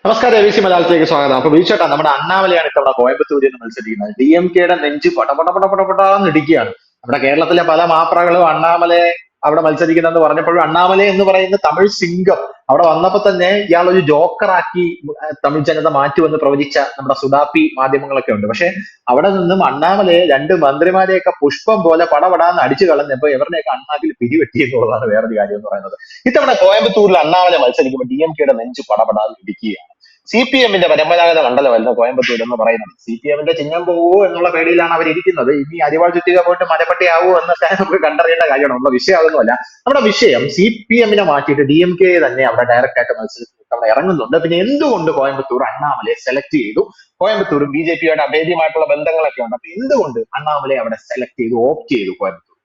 നമസ്കാരം A V C മലയാളത്തിലേക്ക് സ്വാഗതം. അപ്പൊ വീഴ്ചേട്ടാ, നമ്മുടെ അണ്ണാമലയാണ് ഇത്തവണ കോയമ്പത്തൂരിൽ നിന്ന് മത്സരിക്കുന്നത്. ഡി എം കെയുടെ നെഞ്ച് പടപടപടപടപടാന്ന് ഇടിക്കുകയാണ്. നമ്മുടെ കേരളത്തിലെ പല മാപ്രകളും അണ്ണാമലയെ അവിടെ മത്സരിക്കുന്നെന്ന് പറഞ്ഞപ്പോഴും അണ്ണാമല എന്ന് പറയുന്ന തമിഴ് സിംഗം അവിടെ വന്നപ്പോ തന്നെ ഇയാൾ ഒരു ജോക്കറാക്കി തമിഴ് ജനത മാറ്റുമെന്ന് പ്രവചിച്ച നമ്മുടെ സുഡാപ്പി മാധ്യമങ്ങളൊക്കെ ഉണ്ട്. പക്ഷെ അവിടെ നിന്നും അണ്ണാമലയെ രണ്ട് മന്ത്രിമാരെയൊക്കെ പുഷ്പം പോലെ പടപടാന്ന് അടിച്ചു കളഞ്ഞപ്പോ ഇവരുടെയൊക്കെ അണ്ണാക്കിൽ പിടിവെട്ടി എന്നുള്ളതാണ് വേറൊരു കാര്യം എന്ന് പറയുന്നത്. ഇത്തവണ കോയമ്പത്തൂരിൽ അണ്ണാമല മത്സരിക്കുമ്പോൾ ഡി എം കെയുടെ നെഞ്ച് പടപടാന്ന് ഇടിക്കുകയാണ്. സി പി എമ്മിന്റെ പരമ്പരാഗത മണ്ഡലമല്ല കോയമ്പത്തൂർ എന്ന് പറയുന്നത്. സി പി എമ്മിന്റെ ചിഹ്നം പോവോ എന്നുള്ള പേടിയിലാണ് അവർ ഇരിക്കുന്നത്. ഇനി അരിവാൾ ചുറ്റിക പോയിട്ട് മരപ്പട്ടിയാവോ എന്നൊക്കെ നമുക്ക് കണ്ടറിയേണ്ട കാര്യമാണ്. നമ്മുടെ വിഷയം അതൊന്നുമല്ല. നമ്മുടെ വിഷയം സി പി എമ്മിനെ മാറ്റിയിട്ട് ഡി എം കെ തന്നെ അവിടെ ഡയറക്റ്റ് ആയിട്ട് മത്സരത്തിൽ അവിടെ ഇറങ്ങുന്നുണ്ട്. പിന്നെ എന്തുകൊണ്ട് കോയമ്പത്തൂർ അണ്ണാമലയെ സെലക്ട് ചെയ്തു? കോയമ്പത്തൂരും ബി ജെ പിയുടെ അഭേദ്യമായിട്ടുള്ള ബന്ധങ്ങളൊക്കെ ഉണ്ട്. അപ്പൊ എന്തുകൊണ്ട് അണ്ണാമലയെ അവിടെ സെലക്ട് ചെയ്തു, ഓപ്റ്റ് ചെയ്തു കോയമ്പത്തൂർ?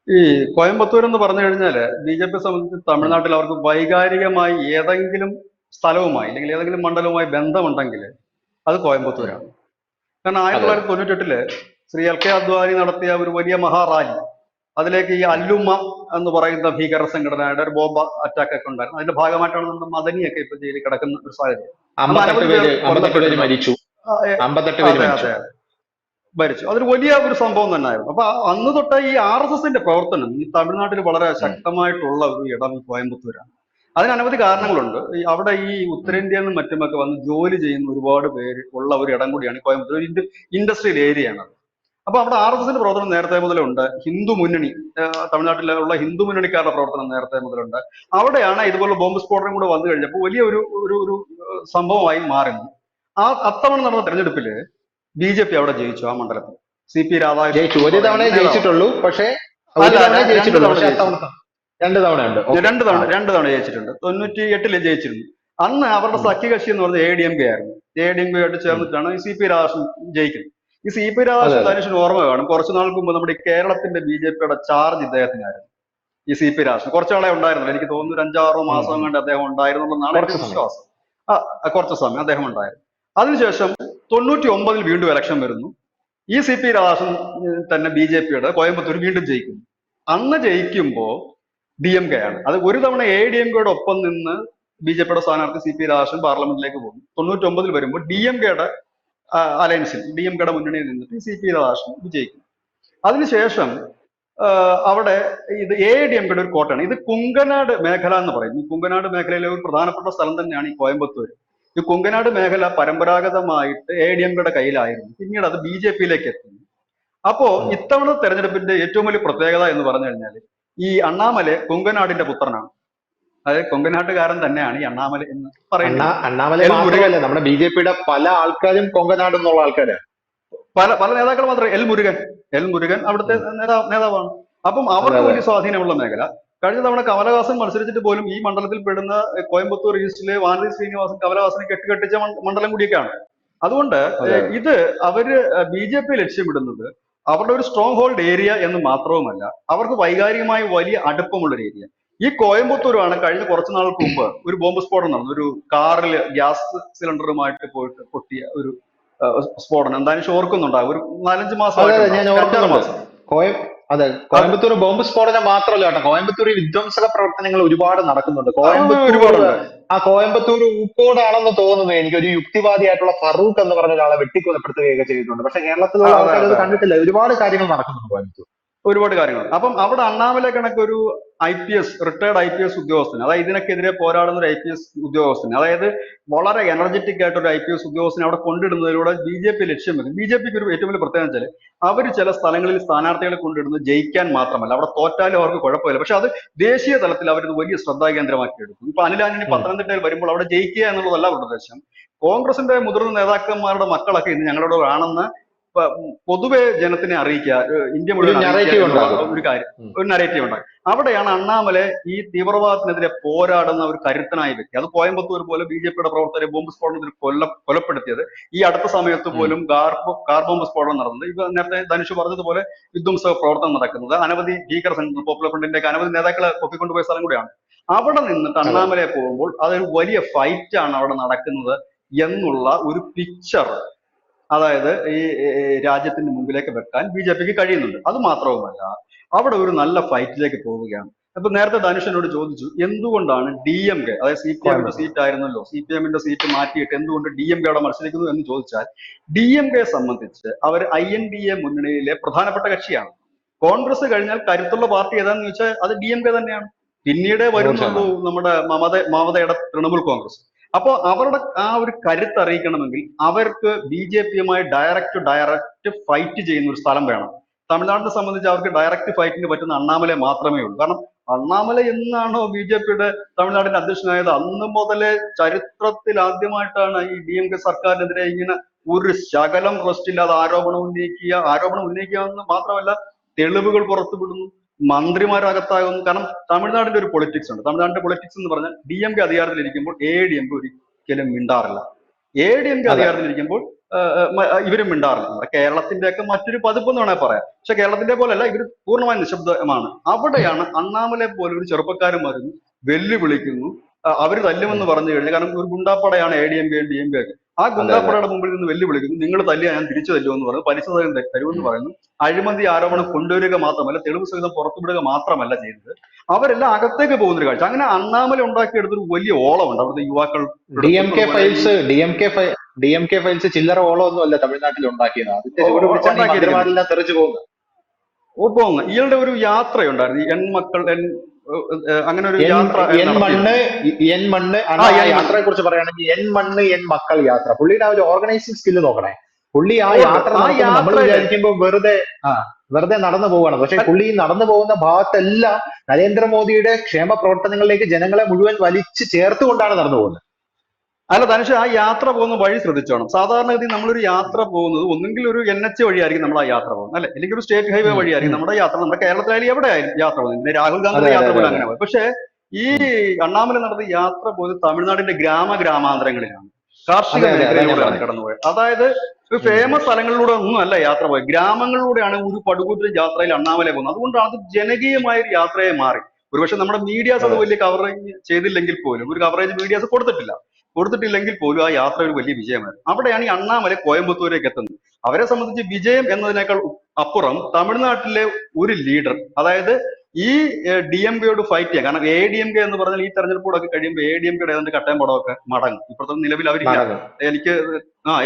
ഈ കോയമ്പത്തൂർ എന്ന് പറഞ്ഞു കഴിഞ്ഞാല് ബി ജെ പിയെ സംബന്ധിച്ച് തമിഴ്നാട്ടിൽ അവർക്ക് വൈകാരികമായി ഏതെങ്കിലും സ്ഥലവുമായി അല്ലെങ്കിൽ ഏതെങ്കിലും മണ്ഡലവുമായി ബന്ധമുണ്ടെങ്കിൽ അത് കോയമ്പത്തൂരാണ്. കാരണം അതെ 1998 ശ്രീ എൽ കെ അദ്വാനി നടത്തിയ ഒരു വലിയ മഹാറാലി, അതിലേക്ക് ഈ അല്ലുമ്മ എന്ന് പറയുന്ന ഭീകര സംഘടനയുടെ ഒരു ബോംബ് അറ്റാക്ക് ഒക്കെ ഉണ്ടായിരുന്നു. അതിന്റെ ഭാഗമായിട്ടാണ് നമ്മുടെ മദനിയൊക്കെ ഇപ്പൊ ജയിലിൽ കിടക്കുന്ന ഒരു സാഹചര്യം. അന്ന് അമ്പത്തെട്ട് അനവധി പേർ പേര് അമ്പത്തെട്ട് പേര് കൊല്ലപ്പെട്ടിട്ടുണ്ട്. മരിച്ചു. ആ, ഏ, അമ്പത്തെട്ട് പേര് അതെ മരിച്ചു. അതെ ഭരിച്ചു. അതൊരു വലിയ ഒരു സംഭവം തന്നെയായിരുന്നു. അപ്പൊ അന്ന് തൊട്ട് ഈ ആർ എസ് എസിന്റെ പ്രവർത്തനം ഈ തമിഴ്നാട്ടിൽ വളരെ ഉം. ശക്തമായിട്ടുള്ള ഒരു ഇടം ഈ കോയമ്പത്തൂരാണ്. അതിന് അനവധി കാരണങ്ങളുണ്ട്. അവിടെ ഈ ഉത്തരേന്ത്യയിൽ നിന്നും മറ്റുമൊക്കെ വന്ന് ജോലി ചെയ്യുന്ന ഒരുപാട് പേര് ഉള്ള ഒരു ഇടം കൂടിയാണ് ഈ കോയമ്പത്തൂർ. ഇൻഡസ്ട്രിയൽ ഏരിയയാണ്. അപ്പൊ അവിടെ ആർ എസ് എസിന്റെ പ്രവർത്തനം നേരത്തെ മുതലുണ്ട്. ഹിന്ദു മുന്നണി, തമിഴ്നാട്ടിലുള്ള ഹിന്ദു മുന്നണിക്കാരുടെ പ്രവർത്തനം നേരത്തെ മുതലുണ്ട്. അവിടെയാണ് ഇതുപോലെ ബോംബ് സ്ഫോടനം കൂടെ വന്നു കഴിഞ്ഞപ്പോൾ വലിയ ഒരു ഒരു ഒരു സംഭവമായി മാറുന്നു. അത്തവണ നടന്ന തെരഞ്ഞെടുപ്പില് ബി ജെ പി അവിടെ ജയിച്ചു ആ മണ്ഡലത്തിൽ. സി പി രാധാകൃഷ്ണൻ ജയിച്ചു. എന്ന് ഒരു പറയുന്ന തവണയെ നേതാവ്. ജയിച്ചിട്ടുള്ളൂ. പക്ഷെ ഒരു അല്ല അല്ല തവണയെ രണ്ട് ജയിച്ചിട്ടുള്ളൂ. തവണ പക്ഷെ ജയിച്ചു. അത്തവണ രണ്ട് തവണ ഉണ്ട്. ഓക്കെ. ആ രണ്ട് തവണ ജയിച്ചിട്ടുണ്ട്. 98 ജയിച്ചിരുന്നു. അന്ന് അവരുടെ ഉം. സഖ്യകക്ഷി എന്ന് പറഞ്ഞത് എ ഡി എം കെ ആയിരുന്നു. എ ഡി എം കെ ആയിട്ട് ഉം. ചേർന്നിട്ടാണ് ഈ സി പി രാധാകൃഷ്ണൻ ജയിക്കുന്നത്. ഈ സി പി അതെ രാധാകൃഷ്ണൻ അതെ. ധനുഷിന് ഓർമ്മ കാണും, കുറച്ചു നാൾക്ക് മുമ്പ് നമ്മുടെ ഈ കേരളത്തിന്റെ ബി ജെ പിയുടെ ചാർജ് ഇദ്ദേഹത്തിനായിരുന്നു. ഈ സി പി രാധാകൃഷ്ണൻ കുറച്ചാളെ ഉണ്ടായിരുന്നില്ല, എനിക്ക് തോന്നുന്നു ഒരു 5-6 ഉം. മാസം ഉം. കൊണ്ട് അദ്ദേഹം ഉണ്ടായിരുന്നുള്ളതാണ് എന്റെ കുറച്ച് സമയം. വിശ്വാസം. ആ കുറച്ച് സമയം അദ്ദേഹം ഉണ്ടായിരുന്നു. അതിനുശേഷം 99 വീണ്ടും ഇലക്ഷൻ വരുന്നു. ഈ സി പി രാധാകൃഷ്ണൻ തന്നെ ബി ജെ പിയുടെ കോയമ്പത്തൂർ വീണ്ടും ജയിക്കുന്നു. അന്ന് ജയിക്കുമ്പോ ഡി എം കെ ആണ്. അത് ഒരു തവണ എ ഡി എം കെയുടെ ഒപ്പം നിന്ന് ബി ജെ പിയുടെ സ്ഥാനാർത്ഥി സി പി രാധാകൃഷ്ണൻ പാർലമെന്റിലേക്ക് പോകും. 99 വരുമ്പോൾ ഡി എം കെയുടെ അലയൻസിൽ, ഡി എം കെയുടെ മുന്നണിയിൽ നിന്നിട്ട് സി പി രാധാകൃഷ്ണൻ വിജയിക്കും. അതിനുശേഷം അവിടെ ഇത് എ ഡി എം കെയുടെ ഒരു കോട്ടയാണ്. ഇത് കുങ്കനാട് മേഖല എന്ന് പറയും. ഈ കുങ്കനാട് മേഖലയിലെ ഒരു പ്രധാനപ്പെട്ട സ്ഥലം തന്നെയാണ് ഈ കോയമ്പത്തൂർ. ഈ കുങ്കനാട് മേഖല പരമ്പരാഗതമായിട്ട് എ ഡി എം കെയുടെ കയ്യിലായിരുന്നു. പിന്നീട് അത് ബി ജെ പിയിലേക്ക് എത്തുന്നു. അപ്പോ ഉം. ഇത്തവണ തെരഞ്ഞെടുപ്പിന്റെ ഏറ്റവും വലിയ പ്രത്യേകത എന്ന് പറഞ്ഞു കഴിഞ്ഞാൽ ഈ അണ്ണാമല കുങ്കനാടിന്റെ പുത്രനാണ്. അതായത് കൊങ്കനാട്ടുകാരൻ തന്നെയാണ് ഈ അണ്ണാമല എന്ന് പറയേണ്ടി വരും. അണ്ണാമലൈ എൽ മുരുകൻ, മാത്രമല്ല, നമ്മുടെ ബി ജെ പിയുടെ പല ആൾക്കാരും കൊങ്കനാട് എന്നുള്ള ആൾക്കാരാണ്. പല പല നേതാക്കൾ മാത്രമേ, എൽ മുരുകൻ അവിടുത്തെ ഉം. നേതാവാണ്. അപ്പം അതെ അവർക്ക് അതെ. വലിയ സ്വാധീനമുള്ള മേഖല. കഴിഞ്ഞ തവണ കമലഹാസൻ മത്സരിച്ചിട്ട് പോലും ഈ മണ്ഡലത്തിൽ പെടുന്ന കോയമ്പത്തൂർ ഈസ്റ്റിലെ വാനതി ശ്രീനിവാസൻ കമലഹാസനെ കെട്ടിച്ച മണ്ഡലം കൂടിയൊക്കെയാണ്. അതുകൊണ്ട് അതെ അതെ. ഇത് അവര് ബി ജെ പി ലക്ഷ്യമിടുന്നത് അവരുടെ ഒരു സ്ട്രോങ് ഹോൾഡ് ഏരിയ എന്ന് മാത്രവുമല്ല, അവർക്ക് വൈകാരികമായി വലിയ അടുപ്പമുള്ള ഒരു ഏരിയ. ഈ കോയമ്പത്തൂരാണ് കഴിഞ്ഞ കുറച്ചു നാൾക്ക് മുമ്പ് ഒരു ബോംബ് സ്ഫോടനം നടന്നു. ഒരു കാറിൽ ഗ്യാസ് സിലിണ്ടറുമായിട്ട് പോയിട്ട് പൊട്ടിയ ഒരു സ്ഫോടനം. എന്തായാലും ഓർക്കുന്നുണ്ടാകും, ഒരു 4-5 അതെ അതെ, ഞാൻ മാസമായിട്ടുണ്ടാകും, 5-6 ഓർക്കുന്നുണ്ട്. മാസം. കോയ അതെ, അത് കോയമ്പത്തൂർ ബോംബ് സ്ഫോടനം മാത്രമല്ല കേട്ടോ, കോയമ്പത്തൂരിൽ വിധ്വംസക പ്രവർത്തനങ്ങൾ ഒരുപാട് നടക്കുന്നുണ്ട്. കോയമ്പത്തൂർ, ഒരുപാടുണ്ട്. ആ കോയമ്പത്തൂർ ഊക്കോടാണെന്ന് തോന്നുന്നു എനിക്ക്. ഒരു യുക്തിവാദിയായിട്ടുള്ള ഫറൂഖ് എന്ന് പറഞ്ഞ ഒരാളെ വെട്ടിക്കൊലപ്പെടുത്തുകയൊക്കെ ചെയ്തിട്ടുണ്ട്. പക്ഷെ കേരളത്തിലുള്ള അതെ ആൾക്കാർ അത് അതെ അതെ, കണ്ടിട്ടില്ല. ഒരുപാട് കാര്യങ്ങൾ നടക്കുന്നുണ്ട് കോയമ്പത്തൂർ. ഒരുപാട് കാര്യങ്ങൾ. അപ്പം അവിടെ അണ്ണാമല കണക്ക് ഒരു റിട്ടയർഡ് ഐ പി എസ് ഉദ്യോഗസ്ഥൻ, അതായത് ഇതിനൊക്കെതിരെ പോരാടുന്ന ഒരു ഐ പി എസ് ഉദ്യോഗസ്ഥൻ, അതായത് വളരെ എനർജറ്റിക് ആയിട്ട് ഒരു ഐ പി എസ് ഉദ്യോഗസ്ഥനെ അവിടെ കൊണ്ടിടുന്നതിലൂടെ ബി ജെ പി ലക്ഷ്യം വെക്കും. ബി ജെ പിക്ക് ഒരു ഏറ്റവും വലിയ പ്രത്യേകത വെച്ചാൽ അവർ ചില സ്ഥലങ്ങളിൽ സ്ഥാനാർത്ഥികളെ കൊണ്ടിടുന്നത് ജയിക്കാൻ മാത്രമല്ല, അവിടെ തോറ്റാലും അവർക്ക് കുഴപ്പമില്ല. പക്ഷെ അത് ദേശീയ തലത്തിൽ അവരിത് വലിയ ശ്രദ്ധാകേന്ദ്രമാക്കി എടുക്കും. ഇപ്പൊ അനിൽ ആന്റണി ഉം. പത്തനംതിട്ടയിൽ വരുമ്പോൾ അവിടെ ജയിക്കുക എന്നുള്ളതല്ല അവരുടെ ഉദ്ദേശം. കോൺഗ്രസിന്റെ മുതിർന്ന നേതാക്കന്മാരുടെ മക്കളൊക്കെ ഇന്ന് ഞങ്ങളോട് ആണെന്ന് പൊതുവെ ജനത്തിനെ അറിയിക്കുക, ഇന്ത്യ ഒരു മുഴുവൻ അറിയിക്കുക നെറേറ്റീവ് എന്നുള്ള ഉണ്ടാകും. ഒരു കാര്യം, ഉം. ഒരു നരേറ്റീവ് ഉണ്ടായി. അവിടെയാണ് അണ്ണാമലെ ഈ തീവ്രവാദത്തിനെതിരെ പോരാടുന്ന ഒരു കരുത്തനായ വ്യക്തി. അത് കോയമ്പത്തൂർ പോലെ ബി ജെ പിയുടെ പ്രവർത്തകരെ ബോംബ് സ്ഫോടനത്തിൽ കൊലപ്പെടുത്തിയത്. ഈ അടുത്ത സമയത്ത് ഉം. പോലും കാർ ബോംബ് സ്ഫോടനം നടന്നത്, ഇപ്പൊ നേരത്തെ ധനുഷ് പറഞ്ഞതുപോലെ വിധ്വംസക പ്രവർത്തനം നടക്കുന്നത്, അനവധി ഭീകര സംഘടന, പോപ്പുലർ ഫ്രണ്ടിന്റെ ഒക്കെ അനവധി നേതാക്കളെ പൊക്കിക്കൊണ്ടുപോയ സ്ഥലം കൂടിയാണ്. അവിടെ നിന്നിട്ട് അതെ. അണ്ണാമലയെ പോകുമ്പോൾ അതൊരു വലിയ ഫൈറ്റ് ആണ് അവിടെ നടക്കുന്നത് എന്നുള്ള ഒരു പിക്ചർ, അതായത് ഈ രാജ്യത്തിന്റെ മുമ്പിലേക്ക് വെക്കാൻ ബി ജെ പിക്ക് കഴിയുന്നുണ്ട്. അത് മാത്രവുമല്ല, അവിടെ ഒരു നല്ല ഫൈറ്റിലേക്ക് പോവുകയാണ്. അപ്പൊ നേരത്തെ ധനുഷനോട് ചോദിച്ചു എന്തുകൊണ്ടാണ് ഡി എം കെ, അതായത് സി പി എമ്മിന്റെ കോയമ്പത്തൂർ. സീറ്റ് ആയിരുന്നല്ലോ, സി പി എമ്മിന്റെ സീറ്റ് മാറ്റിയിട്ട് എന്തുകൊണ്ട് ഡി എം കെ അവിടെ മത്സരിക്കുന്നു എന്ന് ചോദിച്ചാൽ, ഡി എം കെയെ സംബന്ധിച്ച് അവർ ഐ എൻ ഡി എ മുന്നണിയിലെ പ്രധാനപ്പെട്ട കക്ഷിയാണ്. കോൺഗ്രസ് കഴിഞ്ഞാൽ കരുത്തുള്ള പാർട്ടി ഏതാണെന്ന് ചോദിച്ചാൽ അത് ഡി എം കെ തന്നെയാണ്. പിന്നീടേ വരുന്നുള്ളൂ 100%. നമ്മുടെ മമതയുടെ തൃണമൂൽ കോൺഗ്രസ്. അപ്പോൾ അവരുടെ ആ ഒരു കരുത്ത് അറിയിക്കണമെങ്കിൽ അവർക്ക് ബി ജെ പിയുമായി ഡയറക്റ്റ് ഫൈറ്റ് ചെയ്യുന്ന ഒരു സ്ഥലം വേണം. തമിഴ്നാടിനെ സംബന്ധിച്ച് അവർക്ക് ഡയറക്റ്റ് ഫൈറ്റിന് പറ്റുന്ന അണ്ണാമല മാത്രമേ ഉള്ളൂ. കാരണം അണ്ണാമല എന്നാണോ ബി ജെ പിയുടെ തമിഴ്നാടിന്റെ അധ്യക്ഷനായത് അന്ന് മുതലേ ചരിത്രത്തിൽ ആദ്യമായിട്ടാണ് ഈ ഡി എം കെ സർക്കാരിനെതിരെ ഇങ്ങനെ ഒരു ശകലം റെസ്റ്റ് ഇല്ലാതെ ആരോപണം ഉന്നയിക്കുക എന്ന് മാത്രമല്ല തെളിവുകൾ പുറത്തുവിടുന്നു, മന്ത്രിമാരകത്താകുന്നു. കാരണം തമിഴ്നാടിന്റെ ഒരു പൊളിറ്റിക്സ് ഉണ്ട്. തമിഴ്നാടിന്റെ പൊളിറ്റിക്സ് എന്ന് പറഞ്ഞാൽ ഡി എം കെ അധികാരത്തിലിരിക്കുമ്പോൾ എ ഡി എം കെ ഒരിക്കലും മിണ്ടാറില്ല, എ ഡി എം കെ അതെ. അധികാരത്തിലിരിക്കുമ്പോൾ ഇവരും മിണ്ടാറില്ല. നമ്മുടെ കേരളത്തിന്റെ ഒക്കെ മറ്റൊരു പതിപ്പെന്ന് വേണേൽ പറയാം. പക്ഷെ കേരളത്തിന്റെ പോലെയല്ല, ഇവർ പൂർണ്ണമായും നിശബ്ദമാണ്. അവിടെയാണ് അണ്ണാമലെ പോലെ ഒരു ചെറുപ്പക്കാരൻ വരുന്നു, വെല്ലുവിളിക്കുന്നു, അവർ തല്ലുമെന്ന് പറഞ്ഞു കഴിഞ്ഞാൽ, കാരണം ഒരു ഗുണ്ടാപ്പടയാണ് എ ഡി എം കെയും ഡി എം കെ ഒക്കെ, ആ അതെ അതെ. ഗുണ്ടാപ്പടയുടെ മുമ്പിൽ നിന്ന് വെല്ലുവിളിക്കുന്നു, നിങ്ങൾ തല്ലിയാ ഞാൻ തിരിച്ചു തല്ലുമെന്ന് പറഞ്ഞു, പലിശ തരുമെന്ന് പറയുന്നു. അഴിമതി ആരോപണം കൊണ്ടുവരിക മാത്രമല്ല, തെളിവ് സഹിതം പുറത്തുവിടുക മാത്രമല്ല ചെയ്തത്, അവരെല്ലാം അകത്തേക്ക് പോകുന്നൊരു കാഴ്ച. അങ്ങനെ അണ്ണാമല ഉണ്ടാക്കിയെടുത്തൊരു വലിയ ഓളമുണ്ട് അവിടുത്തെ യുവാക്കൾ. ഡി എം കെ ഫയൽസ് ചില്ലറ ഓളം ഒന്നും അല്ല തമിഴ്നാട്ടിൽ ഉണ്ടാക്കിയത്. അതിന്റെ ചുവട് പിടിച്ചാണ് ഈ ഉണ്ടാക്കിയിരിക്കുന്നത് മന്ത്രിമാരെല്ലാം തെറിച്ചു പോകുന്നത്. പോകുന്ന ഇയാളുടെ ഒരു യാത്രയുണ്ടായിരുന്നു, എൻ മക്കൾ അങ്ങനെ ഒരു യാത്ര എൻ മണ്ണ് ആ ആ എൻ മണ്ണ് യാത്രയെ കുറിച്ച് പറയുകയാണെങ്കിൽ എൻ മണ്ണ് എൻ മക്കൾ യാത്ര, പുള്ളിയുടെ ആ ഒരു ഓർഗനൈസിങ് സ്കില്ല് നോക്കണേ. പുള്ളി ആ യാത്ര ആ നടത്തുമ്പോൾ നമ്മൾ യാത്രയില് വിചാരിക്കുമ്പോൾ വെറുതെ നടന്നു പോവുകയാണ്. പക്ഷെ പുള്ളി ഈ നടന്നു പോകുന്ന ഭാഗത്തെല്ലാം നരേന്ദ്രമോദിയുടെ ക്ഷേമ പ്രവർത്തനങ്ങളിലേക്ക് ജനങ്ങളെ മുഴുവൻ വലിച്ചു ചേർത്തുകൊണ്ടാണ് നടന്നു പോകുന്നത്. അല്ല ധനുഷ്, ആ യാത്ര പോകുന്ന വഴി ശ്രദ്ധിച്ചോണം. സാധാരണഗതി നമ്മളൊരു യാത്ര പോകുന്നത് ഒന്നെങ്കിൽ ഒരു എൻ എച്ച് വഴിയായിരിക്കും നമ്മൾ ആ യാത്ര പോകുന്നത്, അല്ലെ, അല്ലെങ്കിൽ ഒരു സ്റ്റേറ്റ് ഹൈവേ ഉം, വഴിയായിരിക്കും ഉം. നമ്മുടെ യാത്ര. നമ്മുടെ കേരളത്തിലായാലും എവിടെയായാലും യാത്ര പോകുന്നത്. പിന്നെ രാഹുൽ അതെ ഗാന്ധിയുടെ അതെ യാത്ര അതെ പോലും അതെ. അങ്ങനെ പോയി. പക്ഷേ ഈ അണ്ണാമല നടത്തിയ യാത്ര പോയത് തമിഴ്നാടിന്റെ ഗ്രാമാന്തരങ്ങളിലാണ്, കാർഷിക അതെ അതെ, അതാ ഞാൻ മേഖലയിലൂടെയാണ് പറഞ്ഞത്. കടന്നുപോയത്. അതായത് ഒരു ഉം, ഫേമസ് സ്ഥലങ്ങളിലൂടെ ഒന്നും അല്ല യാത്ര പോയത്, ഗ്രാമങ്ങളിലൂടെയാണ് ഒരു പടുകൂറ്റൻ യാത്രയിൽ അണ്ണാമല പോകുന്നത്. അതുകൊണ്ടാണ് അത് ജനകീയമായ ഒരു യാത്രയായി മാറി. ഒരുപക്ഷെ നമ്മുടെ മീഡിയാസ് അത് അതെ. വലിയ കവറേജ് ചെയ്തില്ലെങ്കിൽ പോലും, ഒരു കവറേജ് മീഡിയാസ് കൊടുത്തിട്ടില്ലെങ്കിൽ പോലും ആ യാത്ര ഒരു വലിയ വിജയമായിരുന്നു. അവിടെയാണ് ഈ അണ്ണാമല കോയമ്പത്തൂരേക്ക് എത്തുന്നത്. അവരെ സംബന്ധിച്ച് വിജയം എന്നതിനേക്കാൾ അപ്പുറം തമിഴ്നാട്ടിലെ ഒരു ലീഡർ, അതായത് ഈ ഡി എം കെയോട് ഫൈറ്റ് ചെയ്യാൻ, കാരണം എ ഡി എം കെ എന്ന് പറഞ്ഞാൽ ഈ തെരഞ്ഞെടുപ്പോടൊക്കെ കഴിയുമ്പോൾ എ ഡി എം കെയുടെ ഏതാണ്ട് കട്ടയം പടമൊക്കെ മടങ്ങും. ഇപ്പോഴത്തെ നിലവിൽ അവരില്ല. നടക്കും. എനിക്ക്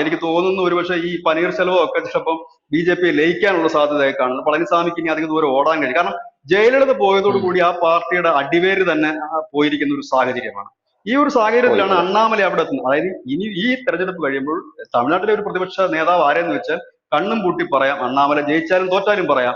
എനിക്ക് തോന്നുന്നു ഒരുപക്ഷെ ഈ പനീർശെൽവം ഒക്കെ ചിലപ്പം ബി ജെ പി ലയിക്കാനുള്ള സാധ്യതയൊക്കെ കാണുന്നു. പളനിസ്വാമിക്ക് ഇനി അധികം ദൂരം ഓടാൻ കഴിയും. കാരണം ജയലളിത പോയതോടു ഉം. കൂടി ആ പാർട്ടിയുടെ അടിവേര് തന്നെ പോയിരിക്കുന്ന ഒരു സാഹചര്യമാണ്. ഈ ഒരു പോയി സാഹചര്യത്തിലാണ് പോയി. അണ്ണാമല അവിടെ എത്തുന്നത്. അതായത് ഇനി ഈ തെരഞ്ഞെടുപ്പ് കഴിയുമ്പോൾ തമിഴ്നാട്ടിലെ ഒരു പ്രതിപക്ഷ നേതാവ് ആരെന്ന് വെച്ചാൽ കണ്ണും പൂട്ടി പറയാം, അണ്ണാമല ജയിച്ചാലും തോറ്റാലും പറയാം,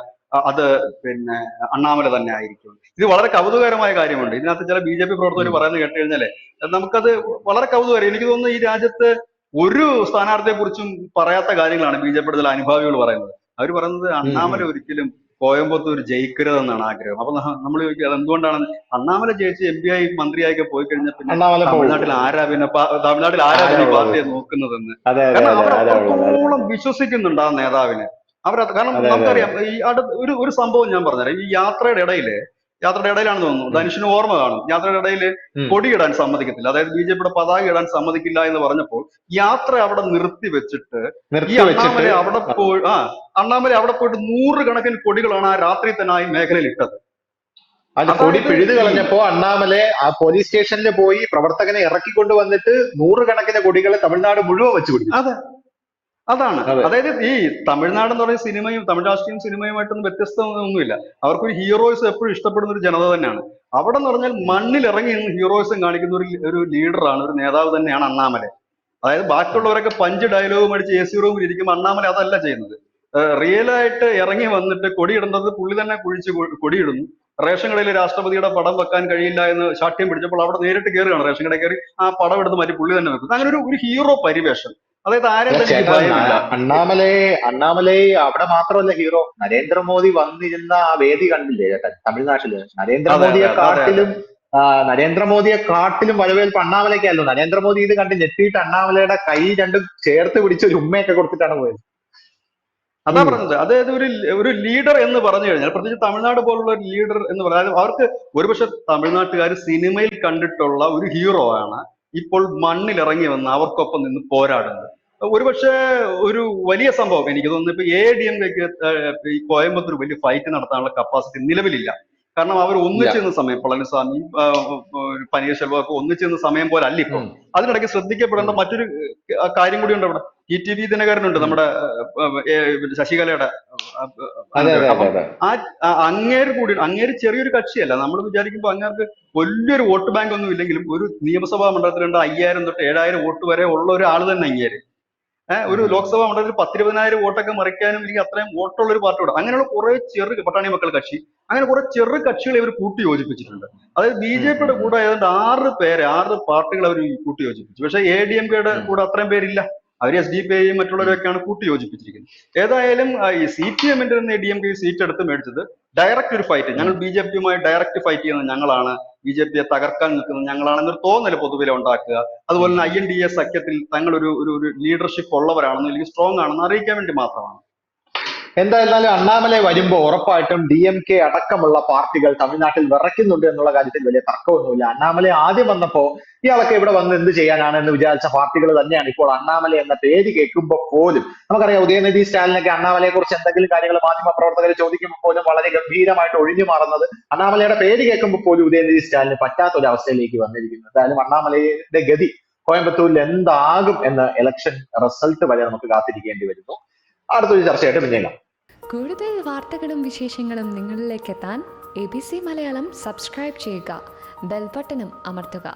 അത് പിന്നെ അണ്ണാമല തന്നെ ആയിരിക്കും. ഇത് വളരെ കൗതുകകരമായ കാര്യമുണ്ട്. ഇതിനകത്ത് ചില ബി ജെ പി പ്രവർത്തകർ ഉം. പറയുന്നത് കേട്ട് കഴിഞ്ഞാലേ നമുക്കത് വളരെ കൗതുകരം. എനിക്ക് തോന്നുന്നു ഈ രാജ്യത്ത് ഒരു സ്ഥാനാർത്ഥിയെ കുറിച്ചും പറയാത്ത കാര്യങ്ങളാണ് ബി ജെ പിയുടെ ചില അനുഭാവികൾ പറയുന്നത്. അവർ പറയുന്നത് ഉം, അണ്ണാമല ഉം. ഒരിക്കലും കോയമ്പത്തൂർ ജയിക്കരുതെന്നാണ് ആഗ്രഹം. അപ്പൊ നമ്മൾ ചോദിക്കുക അത് എന്തുകൊണ്ടാണ്? അണ്ണാമല ജയിച്ച് എം പി ആയി മന്ത്രിയായി പോയി കഴിഞ്ഞാൽ പിന്നെ അണ്ണാമല പോകും. തമിഴ്നാട്ടിൽ ആരാ ആരാ പിന്നെ ഈ ഉള്ളത്? പാർട്ടിയെ നോക്കുന്നതെന്ന്. അതെ അതെ കാരണം അതെ, അവർ ആരാ ഉള്ളത്? അതെ അത്രത്തോളം വിശ്വസിക്കുന്നുണ്ട് ആ നേതാവിനെ. കാരണം അതെ അതെ അതെ. നമുക്കറിയാം ഈ ഒരു സംഭവം ഞാൻ പറഞ്ഞുതരാം. ഈ യാത്രയുടെ ഇടയിലാണെന്ന് തോന്നുന്നു, ഉം, ധനുഷിന് ഓർമ്മ കാണും, യാത്രയുടെ ഇടയിൽ ഉം. കൊടിയിടാൻ സമ്മതിക്കത്തില്ല, അതായത് ബി ജെ പിയുടെ പതാക ഇടാൻ സമ്മതിക്കില്ല എന്ന് പറഞ്ഞപ്പോൾ യാത്ര അവിടെ നിർത്തി വെച്ചിട്ട് ഈ നിർത്തി വെച്ചിട്ട് അണ്ണാമല അവിടെ പോയിട്ട് 100 കണക്കിന് കൊടികളാണ് ആ രാത്രി തന്നെ ആ മേഖലയിൽ ഇട്ടത്. അത് കൊടി അതായത് പിഴുതു ഈ കളഞ്ഞപ്പോ അണ്ണാമലെ ആ പോലീസ് സ്റ്റേഷനിൽ പോയി പ്രവർത്തകനെ ഇറക്കിക്കൊണ്ട് വന്നിട്ട് 100 കണക്കിന് കൊടികളെ തമിഴ്നാട് മുഴുവൻ വെച്ച് പിടിപ്പിച്ചു. അത് അതാണ്, അതെ. അതായത് ഈ തമിഴ്നാട് എന്ന് പറയുന്ന സിനിമയും തമിഴ് രാഷ്ട്രീയം സിനിമയുമായിട്ടൊന്നും വ്യത്യസ്തമൊന്നുമില്ല. അവർക്കൊരു ഹീറോയിസം എപ്പോഴും ഇഷ്ടപ്പെടുന്ന ഒരു ജനത തന്നെയാണ്. അവിടെ എന്ന് പറഞ്ഞാൽ മണ്ണിൽ ഇറങ്ങി നിന്ന് ഹീറോയിസം കാണിക്കുന്ന ഒരു ലീഡറാണ്, ഒരു നേതാവ് തന്നെയാണ് അണ്ണാമല. അതായത് ബാക്കിയുള്ളവരൊക്കെ പഞ്ച് ഡയലോഗും അടിച്ച് എ സി റൂമിൽ ഇരിക്കുമ്പോൾ അണ്ണാമല അതല്ല ചെയ്യുന്നത്. റിയലായിട്ട് ഇറങ്ങി വന്നിട്ട് കൊടിയിടുന്നത് പുള്ളി തന്നെ കുഴിച്ച് കൊടിയിടുന്നു. റേഷൻ കടയിൽ രാഷ്ട്രപതിയുടെ പടം വെക്കാൻ കഴിയില്ല എന്ന് ശാഠ്യം പിടിച്ചപ്പോൾ അവിടെ നേരിട്ട് കയറുകയാണ്, റേഷൻ കടയിൽ കയറി ആ പടം എടുത്ത് മാറ്റി പുള്ളി തന്നെ വെക്കുന്നത്. അങ്ങനെ ഒരു ഹീറോ പരിവേഷം. അതായത് ആരെയും അല്ല തന്നെ ചേട്ടാ, ഭയമില്ല. അണ്ണാമലെ അവിടെ മാത്രമല്ല ഹീറോ. നരേന്ദ്രമോദി വന്നിരുന്ന ആ വേദി കണ്ടില്ലേ ചേട്ടാ തമിഴ്നാട്ടില്? അതെ അതെ അതെ അതെ അതെ നരേന്ദ്രമോദിയെ കാട്ടിലും വരവേൽപ്പ് അണ്ണാമലയ്ക്കായിരുന്നു. നരേന്ദ്രമോദി ഇത് കണ്ട് ഞെട്ടിയിട്ട് അണ്ണാമലയുടെ കൈ രണ്ടും ചേർത്ത് പിടിച്ച് ഒരു ഉമ്മയൊക്കെ കൊടുത്തിട്ടാണ് പോയത്. അതാ ഉം. പറഞ്ഞത്. അതായത് ഒരു ലീഡർ എന്ന് പറഞ്ഞു കഴിഞ്ഞാൽ, പ്രത്യേകിച്ച് തമിഴ്നാട് പോലുള്ള ഒരു ലീഡർ എന്ന് പറഞ്ഞാൽ, അവർക്ക് ഒരുപക്ഷെ തമിഴ്നാട്ടുകാർ സിനിമയിൽ കണ്ടിട്ടുള്ള ഒരു ഹീറോ ആണ് ഇപ്പോൾ മണ്ണിൽ ഇറങ്ങി വന്ന് അവർക്കൊപ്പം നിന്ന് പോരാടുന്നത്. ഒരുപക്ഷെ ഒരു വലിയ സംഭവം എനിക്ക് തോന്നുന്നു ഇപ്പൊ എ ഡി എം കെക്ക് ഈ കോയമ്പത്തൂർ വലിയ ഫൈറ്റ് നടത്താനുള്ള കപ്പാസിറ്റി നിലവിലില്ല. കാരണം അവർ ഇല്ല. ഒന്നിച്ചു നിന്ന സമയം, പളനിസ്വാമി പനീർശെൽവം ഒക്കെ ഒന്നിച്ചു നിന്ന സമയം പോലെ അല്ല ഇപ്പൊ. ഉം, അതിനിടയ്ക്ക് ശ്രദ്ധിക്കപ്പെടേണ്ട ഉം. മറ്റൊരു കാര്യം കൂടിയുണ്ട് അവിടെ. ടി ദിനകരനുണ്ട്, ഉം. നമ്മുടെ ശശികലയുടെ അതെ അനന്തരവൻ. അതെ അതെ അപ്പം അതെ. അങ്ങേര് കൂടി, അങ്ങേര് ചെറിയൊരു കക്ഷിയല്ല. നമ്മൾ വിചാരിക്കുമ്പോൾ അങ്ങേർക്ക് വലിയൊരു വോട്ട് ബാങ്ക് ഒന്നും ഇല്ലെങ്കിലും ഒരു നിയമസഭാ മണ്ഡലത്തിലുണ്ട് 5000 തൊട്ട് 7000 വോട്ട് വരെ ഉള്ള ഒരാൾ തന്നെ അങ്ങേര്. ഒരു ഉം. ലോക്സഭാ മണ്ഡലത്തിൽ 10-20,000 വോട്ടൊക്കെ മറിക്കാനും എനിക്ക് അത്രയും വോട്ടുള്ള ഒരു പാർട്ടിയോട് അങ്ങനെയുള്ള കുറെ പട്ടാണി മക്കൾ കക്ഷി, അങ്ങനെ കുറെ ചെറു കക്ഷികളെ ഇവർ കൂട്ടി യോജിപ്പിച്ചിട്ടുണ്ട്. അതായത് ബി ഉം. ജെ ഉം. പിയുടെ ഉം. കൂടെ ഏതാണ്ട് 6 പാർട്ടികൾ അവർ കൂട്ടി യോജിപ്പിച്ചു. പക്ഷേ ADMK-യുടെ ഉം. കൂടെ അത്രയും പേരില്ല. അവർ SDPI ഉം. മറ്റുള്ളവരൊക്കെയാണ് കൂട്ടി യോജിപ്പിച്ചിരിക്കുന്നത്. ഏതായാലും ഈ CPM-ന്റെ നിന്ന് DMK സീറ്റ് എടുത്ത് മേടിച്ചത് ഡയറക്റ്റ് ഒരു ഫൈറ്റ്, ഉം. ഞങ്ങൾ BJP-യുമായി ഡയറക്റ്റ് ഫൈറ്റ് ചെയ്യുന്നത് ഞങ്ങളാണ്, BJP-യെ തകർക്കാൻ നിൽക്കുന്നത് ഞങ്ങളാണെന്നൊരു തോന്നൽ പൊതുവിൽ ഉണ്ടാക്കുക. അതുപോലെ ഉം. തന്നെ INDA സഖ്യത്തിൽ തങ്ങൾ ഒരു ലീഡർഷിപ്പ് ഉള്ളവരാണെന്ന്, അല്ലെങ്കിൽ സ്ട്രോങ് ആണെന്ന് അറിയിക്കാൻ വേണ്ടി മാത്രമാണ്. എന്തായിരുന്നാലും അണ്ണാമലൈ വരുമ്പോ ഉറപ്പായിട്ടും DMK അടക്കമുള്ള പാർട്ടികൾ തമിഴ്നാട്ടിൽ വിറയ്ക്കുന്നുണ്ട് എന്നുള്ള കാര്യത്തിൽ വലിയ തർക്കമൊന്നുമില്ല. അണ്ണാമലൈ ആദ്യം വന്നപ്പോ ഇയാളൊക്കെ ഇവിടെ വന്ന് എന്ത് ചെയ്യാനാണ് എന്ന് വിചാരിച്ച പാർട്ടികൾ തന്നെയാണ് ഇപ്പോൾ അണ്ണാമലൈ എന്ന പേര് കേൾക്കുമ്പോൾ പോലും. നമുക്കറിയാം ഉദയനിധി സ്റ്റാലിനൊക്കെ അണ്ണാമലയെ കുറിച്ച് എന്തെങ്കിലും കാര്യങ്ങൾ മാധ്യമ പ്രവർത്തകർ ചോദിക്കുമ്പോൾ പോലും വളരെ ഗംഭീരമായിട്ട് ഒഴിഞ്ഞു മാറുന്നത് അണ്ണാമലയുടെ പേര് കേൾക്കുമ്പോൾ പോലും ഉദയനിധി സ്റ്റാലിന് പറ്റാത്ത ഒരു അവസ്ഥയിലേക്ക് വന്നിരിക്കുന്നു. എന്തായാലും അണ്ണാമലയുടെ ഗതി കോയമ്പത്തൂരിൽ എന്താകും എന്ന് ഇലക്ഷൻ റിസൾട്ട് വരെ നമുക്ക് കാത്തിരിക്കേണ്ടി വരുന്നു. അടുത്തൊരു ചർച്ചയായിട്ട് പിന്നീട് കൂടുതൽ വാർത്തകളും വിശേഷങ്ങളും നിങ്ങളിലേക്ക് എത്താൻ ABC മലയാളം സബ്സ്ക്രൈബ് ചെയ്യുക, ബെൽബട്ടനും അമർത്തുക.